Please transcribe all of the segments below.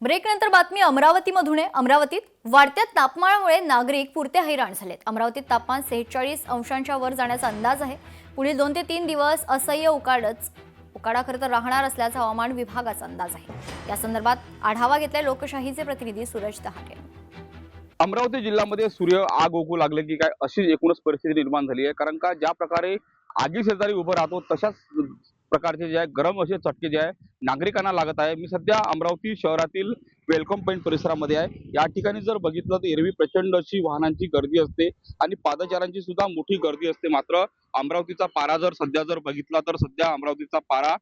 ब्रेकनंतर बातमी अमरावतीमधून आहे। अमरावतीत वाढत्या तापमानामुळे नागरिक पुरते हैराण झालेत। अमरावतीत तापमान 46 अंशांच्या वर जाण्याचा अंदाज आहे। पुढील 2 ते 3 दिवस असह्य उकाडा खरं तर राहणार असल्याचा हवामान विभागाचा अंदाज आहे। या संदर्भात आढावा घेतलाय लोकशाहीचे प्रतिनिधी सूरज दहाटे। अमरावती जिल्ह्यामध्ये सूर्य आग ओकू लागले की काय अशी एकूणच परिस्थिती निर्माण झाली आहे। कारण का ज्या प्रकारे आगी शेजारी उभं राहतो तशाच प्रकारचे जे आहे गरम असे चटके जे आहे नागरिकांना लागत आहे। मी सध्या अमरावती शहरातील वेलकम पॉइंट परिसरामध्ये आहे। या ठिकाणी जर बघितलं तर एरवी प्रचंड अशी वाहनांची गर्दी असते आणि पादचाऱ्यांची सुद्धा मोठी गर्दी असते। मात्र अमरावतीचा पारा जर सध्या बघितला तर सध्या अमरावतीचा पारा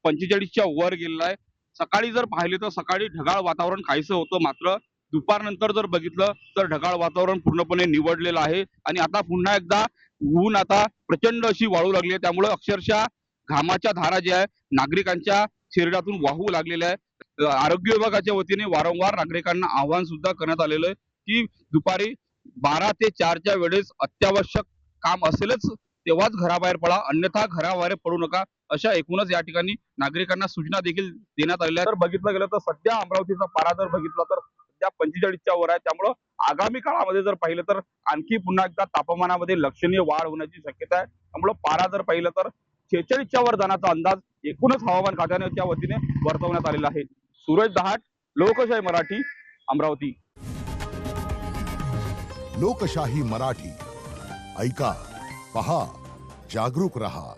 45च्या वर गेलेला आहे। सकाळी जर पाहिले तर सकाळी ढगाळ वातावरण काहीसं होतं, मात्र दुपारनंतर जर बघितलं तर ढगाळ वातावरण पूर्णपणे निवडलेलं आहे आणि आता पुन्हा एकदा ऊन आता प्रचंड अशी वाळू लागली आहे। त्यामुळे अक्षरशः घामाच्या धारा ज्या आहे नागरिकांच्या शरीरातून वाहू लागलेल्या आहे। आरोग्य विभागाच्या वतीने वारंवार नागरिकांना आवाहन सुद्धा करण्यात आलेलं आहे की दुपारी 12 ते 4च्या वेळेस अत्यावश्यक काम असेलच तेव्हाच घराबाहेर पडा, अन्यथा घराबाहेर पडू नका, अशा एकूणच या ठिकाणी नागरिकांना सूचना देखील देण्यात आलेल्या आहेत। तर बघितलं गेलं तर सध्या अमरावतीचा पारा जर बघितला तर सध्या 45च्या वर आहे। त्यामुळे आगामी काळामध्ये जर पाहिलं तर आणखी पुन्हा एकदा तापमानामध्ये लक्षणीय वाढ होण्याची शक्यता आहे। त्यामुळे पारा जर पाहिलं तर 46च्या वर जाण्याचा अंदाज एकूणच हवामान खात्याच्या वतीने वर्तवण्यात आलेला आहे। सूरज दहाट, लोकशाही मराठी, अमरावती। लोकशाही मराठी ऐका, पहा, जागरूक रहा।